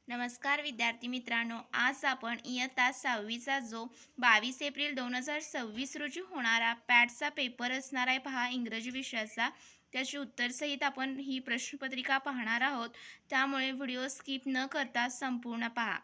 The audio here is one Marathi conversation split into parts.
नमस्कार विद्यार्थी मित्रांनो, आज आपण इयत्ता 6वीचा जो 22 एप्रिल 2026 रोजी होणारा पॅटचा पेपर असणार आहे पहा इंग्रजी विषयाचा. त्याची उत्तरसहित आपण ही प्रश्नपत्रिका पाहणार आहोत. त्यामुळे व्हिडिओ स्किप न करता संपूर्ण पहा.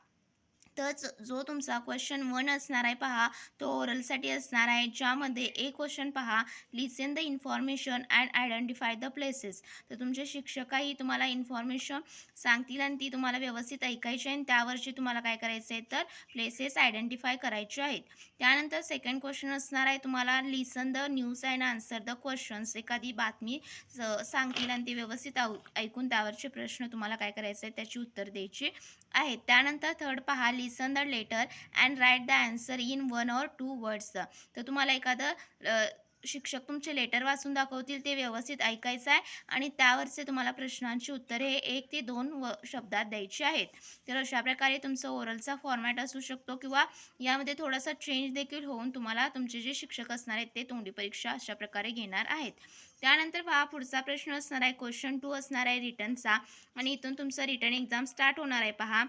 तर जो तुमचा क्वेश्चन 1 असणार आहे पहा, तो ओरलसाठी असणार आहे, ज्यामध्ये एक क्वेश्चन पहा, listen the information and identify the places. तर तुमचे शिक्षकही तुम्हाला इन्फॉर्मेशन सांगतील आणि ती तुम्हाला व्यवस्थित ऐकायची आहे आणि त्यावरची तुम्हाला काय करायचं आहे तर प्लेसेस आयडेंटिफाय करायचे आहेत. त्यानंतर सेकंड क्वेश्चन असणार आहे तुम्हाला listen the news and answer the questions. एखादी बातमी सांगतील आणि ती व्यवस्थित ऐकून त्यावरचे प्रश्न तुम्हाला काय करायचे आहेत त्याची उत्तर द्यायची आहेत. त्यानंतर थर्ड पहा, listen the letter and write the answer in 1 or 2 words. तर तुम्हाला एखादं शिक्षक तुमचे लेटर वाचून दाखवतील, ते व्यवस्थित ऐकायचं आहे आणि त्यावरचे तुम्हाला प्रश्नांची उत्तरे हे 1 ते 2 शब्दात द्यायची आहेत. तर अशा प्रकारे तुमचं ओरलचा फॉर्मॅट असू शकतो किंवा यामध्ये थोडासा चेंज देखील होऊन तुम्हाला तुमचे जे शिक्षक असणार आहेत ते तोंडी परीक्षा अशा प्रकारे घेणार आहेत. त्यानंतर पहा, पुढचा प्रश्न असणार आहे क्वेश्चन 2 असणार आहे रिटनचा आणि इथून तुमचं रिटन एक्झाम स्टार्ट होणार आहे पहा.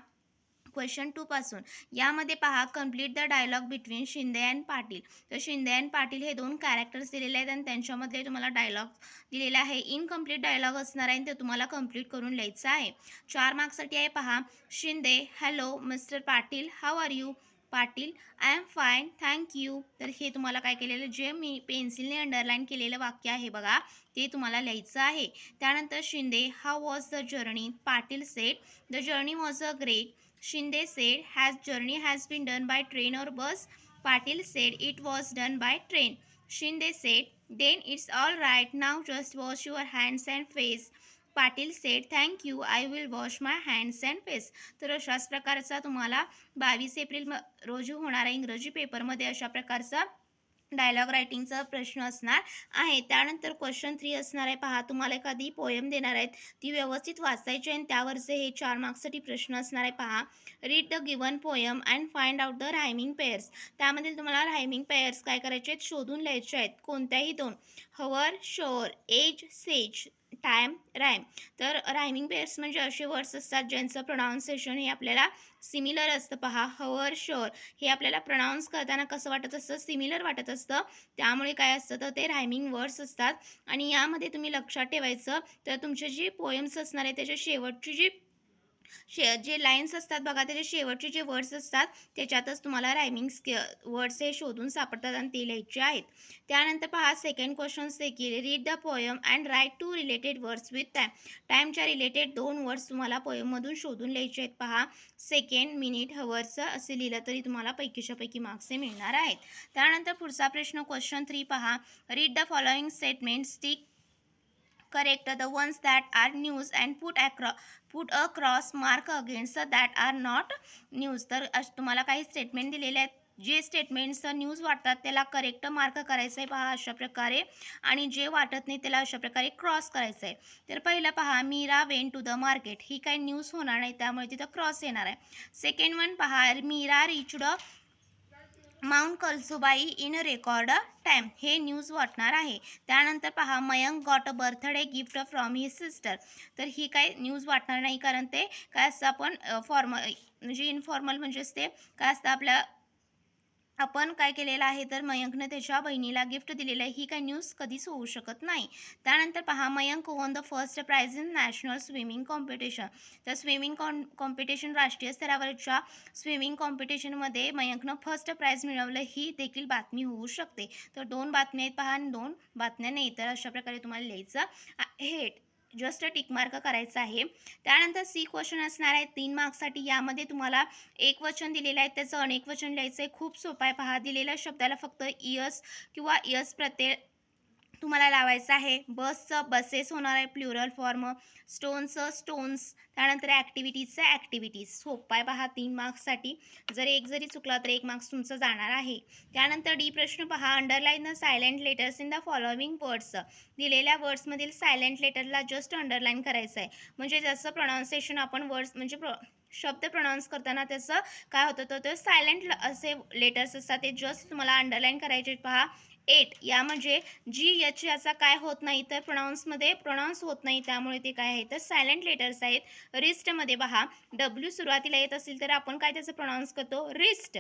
क्वेश्चन 2 पासून यामध्ये पहा, complete the dialogue between Shinde and Patil. तर शिंदे अँड पाटील हे 2 कॅरेक्टर्स दिलेले आहेत आणि त्यांच्यामधले तुम्हाला डायलॉग दिलेला आहे. इनकम्प्लीट डायलॉग असणार आहे आणि ते तुम्हाला कंप्लीट करून लिहायचं आहे. 4 मार्क्ससाठी आहे पहा. Shinde, hello mister Patil, how are you? Patil, I am fine thank you. तर हे तुम्हाला काय केलेलं, जे मी पेन्सिलने अंडरलाईन केलेलं वाक्य आहे बघा, ते तुम्हाला लिहायचं आहे. त्यानंतर Shinde, how was the journey? Patil sed, the journey was a great. Shinde said, has journey has been done by train or bus? Patil said, it was done by train. Shinde said, then it's all right. Now just wash your hands and face. Patil sed, thank you, I will wash my hands and face. तर अशाच प्रकारचा तुम्हाला 22 एप्रिल रोजी होणाऱ्या इंग्रजी पेपरमध्ये अशा प्रकारचा डायलॉग रायटिंगचा प्रश्न असणार आहे. त्यानंतर क्वेश्चन 3 असणार आहे पहा, तुम्हाला एखादी पोयम देणार आहेत, ती व्यवस्थित वाचायची आणि त्यावरचे हे 4 मार्क्ससाठी प्रश्न असणार आहे पहा. Read the given poem and find out the rhyming pairs. त्यामधील तुम्हाला रायमिंग पेअर्स काय करायचे आहेत, शोधून लिहायचे आहेत. कोणत्याही 2, hour, shower, age, sage, time, rhyme. तर रायमिंग पेअर्स म्हणजे असे वर्ड्स असतात ज्यांचं प्रोनाऊन्सिएशन हे आपल्याला सिमिलर असतं पहा. हवर, शोअर हे आपल्याला प्रोनाऊन्स करताना कसं वाटत असतं, सिमिलर वाटत असतं, त्यामुळे काय असतं तर ते रायमिंग वर्ड्स असतात. आणि यामध्ये तुम्ही लक्षात ठेवायचं, तर तुमचे जे पोएम्स असणार आहे त्याच्या शेवटची जे लाईन्स असतात बघा, त्याचे शेवटचे जे वर्ड्स असतात त्याच्यातच तुम्हाला रायमिंग वर्ड्स हे शोधून सापडतात आणि ते लिहायचे आहेत. त्यानंतर पहा, सेकंड क्वेश्चन्स देखील, read the poem and write 2 related words with time. टाईमच्या रिलेटेड 2 वर्ड्स तुम्हाला पोयममधून शोधून लिहायचे आहेत पहा. सेकंड, मिनिट, हवरचं असे लिहिलं तरी तुम्हाला पैकीच्या पैकी मार्क्स हे मिळणार आहेत. त्यानंतर पुढचा प्रश्न क्वेश्चन 3 पहा, read the following statements, tick correct the ones that are news and put a cross mark against that are not news. तर तुम्हाला काही स्टेटमेंट दिलेले आहेत, जे स्टेटमेंट्स न्यूज वाटतात त्याला करेक्ट मार्क करायचं आहे पहा अशा प्रकारे, आणि जे वाटत नाही त्याला अशा प्रकारे क्रॉस करायचं आहे. तर पहिलं पहा, Meera went to the market, ही काही न्यूज होणार नाही त्यामुळे तिथं क्रॉस येणार आहे. सेकंड वन पहा, Meera reached Mount Kalsubai in record time, हे न्यूज वाटणार आहे. त्यानंतर पहा, Mayank got a birthday gift from his sister. तर ही काय न्यूज वाटणार नाही, कारण ते काय असतं, आपण फॉर्मल म्हणजे इनफॉर्मल म्हणजेच ते काय असतं, आपण काय केलेलं आहे तर मयंकने त्याच्या बहिणीला गिफ्ट दिलेलं आहे, ही काही न्यूज कधीच होऊ शकत नाही. त्यानंतर पहा, Mayank won the first prize in national swimming competition. तर स्विमिंग कॉम्पिटिशन, राष्ट्रीय स्तरावरच्या स्विमिंग कॉम्पिटिशनमध्ये मयंकनं फर्स्ट प्राइज मिळवलं, ही देखील बातमी होऊ शकते. तर 2 बातम्या आहेत पहा आणि 2 बातम्या नाही. तर अशा प्रकारे तुम्हाला लिहायचं हे जस्ट टिक मार्क करायचं आहे. त्यानंतर सी क्वेश्चन असणार आहे 3 मार्क्ससाठी. यामध्ये तुम्हाला एक वचन दिलेलं आहे, त्याचं अनेक वचन लिहायचं आहे. खूप सोपं आहे पहा. दिलेल्या शब्दाला फक्त इयस किंवा इयस प्रत्यय तुम्हाला लावायचं आहे. बसचं बसेस होणार आहे प्लुरल फॉर्म, स्टोनचं स्टोन्स, त्यानंतर ॲक्टिव्हिटीजचं ॲक्टिव्हिटीज. सोपं आहे पहा 3 मार्क्ससाठी. जर एक जरी चुकला तर 1 मार्क्स तुमचं जाणार आहे. त्यानंतर डी प्रश्न पहा, underline the silent letters in the following words. दिलेल्या वर्ड्समधील सायलेंट लेटरला जस्ट अंडरलाईन करायचं आहे. म्हणजे जसं प्रोनाऊन्सिएशन आपण वर्ड्स म्हणजे शब्द प्रोनाऊन्स करताना त्याचं काय होतं तर ते सायलेंट असे लेटर्स असतात, ते जस्ट तुम्हाला अंडरलाईन करायचे पहा. एट या म्हणजे जी एच याचा काय होत नाही तर प्रोनाऊन्समध्ये प्रोनाऊन्स होत नाही, त्यामुळे ते काय आहे तर सायलेंट लेटर्स आहेत. रिस्टमध्ये पहा डब्ल्यू सुरुवातीला येत असेल तर आपण काय त्याचं प्रोनाऊन्स करतो रिस्ट,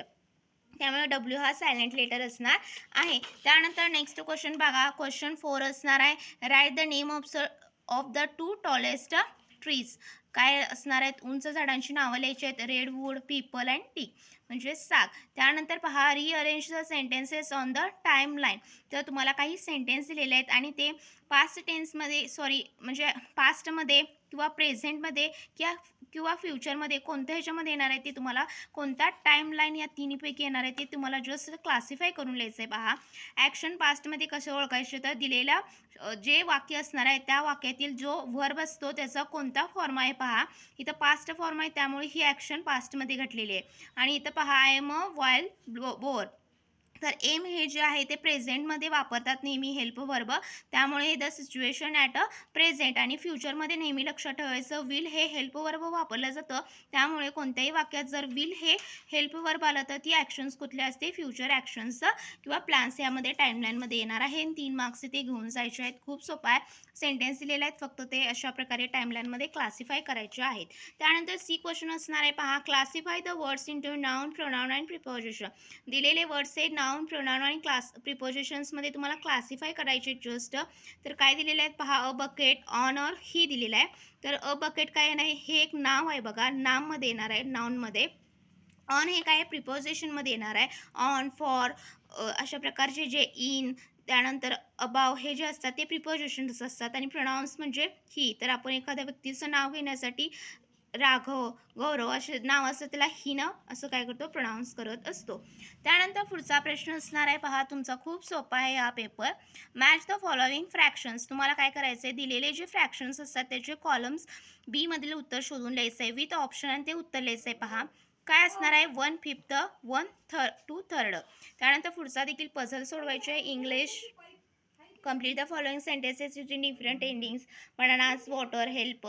त्यामुळे डब्ल्यू हा सायलेंट लेटर असणार आहे. त्यानंतर नेक्स्ट क्वेश्चन बघा, क्वेश्चन 4 असणार आहे. Write the name of the 2 tallest trees. काय असणार आहेत, उंच झाडांची नावं लिहायची आहेत. रेडवूड, पीपल अँड टीक म्हणजे साग. त्यानंतर पहा rearrange the sentences on the time line. तर तुम्हाला काही सेंटेन्स दिलेले आहेत आणि ते पास्ट टेन्समध्ये म्हणजे पास्टमध्ये किंवा प्रेझेंटमध्ये किंवा किंवा फ्युचरमध्ये कोणत्या ह्याच्यामध्ये येणार आहे ते तुम्हाला कोणता टाइम लाईन या तिन्हीपैकी येणार आहे ते तुम्हाला जस्ट क्लासिफाय करून लिहायचं आहे. पहा ॲक्शन पास्टमध्ये कसं ओळखायचं तर दिलेला जे वाक्य असणार आहे त्या वाक्यातील जो व्हर्ब असतो त्याचा कोणता फॉर्म आहे. पहा इथं पास्ट फॉर्म आहे त्यामुळे ही ॲक्शन पास्टमध्ये घडलेली आहे. आणि इथं पहा I am a wild boar, तर एम हे जे आहे ते प्रेझेंटमध्ये वापरतात नेहमी हेल्प वर्ब, त्यामुळे the situation at a present. आणि फ्युचरमध्ये नेहमी लक्षात ठेवायचं विल हे हेल्प वर्ब वापरलं जातं, त्यामुळे कोणत्याही वाक्यात जर विल हे हेल्प वर्ब आलं तर ती ॲक्शन्स कुठले असते फ्युचर ॲक्शन्स किंवा प्लॅन्स यामध्ये टाईमलाईनमध्ये येणार आहे. 3 मार्क्स ते घेऊन जायचे आहेत. खूप सोपं आहे, सेंटेन्स दिलेले आहेत, फक्त ते अशा प्रकारे टाईमलाईनमध्ये क्लासिफाय करायचे आहेत. त्यानंतर सी क्वेश्चन असणार आहे. पहा classify the words into noun, pronoun and preposition. दिलेले वर्ड्स हे नाउन, प्रोनाउन आणि प्रिपोजिशन्समध्ये तुम्हाला क्लासिफाय करायचे जस्ट. तर काय दिलेलं आहे पहा, अ बकेट, ऑन और ही दिलेलं आहे. तर अ बकेट काय नाही, हे एक नाव आहे बघा, नाममध्ये येणार आहे नाउनमध्ये. ऑन हे काय प्रिपोजिशनमध्ये येणार आहे, ऑन, फॉर अशा प्रकारचे जे इन, त्यानंतर अबाव हे जे असतात ते प्रिपोजिशन्स असतात. आणि प्रोनाउन्स म्हणजे ही. तर आपण एखाद्या व्यक्तीचं नाव घेण्यासाठी राघव, गौरव असे नाव असतं त्याला हिनं असं काय करतो प्रोनाऊन्स करत असतो. त्यानंतर पुढचा प्रश्न असणार आहे. पहा तुमचा खूप सोपा आहे हा paper. Match the following fractions. तुम्हाला काय करायचं आहे, दिलेले जे फ्रॅक्शन्स असतात त्याचे कॉलम्स बी मधील उत्तर शोधून लिहायचं आहे विथ ऑप्शन आणि ते उत्तर लिहायचं आहे. पहा काय असणार आहे, 1/5, 1/2. त्यानंतर पुढचा देखील पझल सोडवायचे आहे. English complete the following sentences using different endings. Bananas, water, help,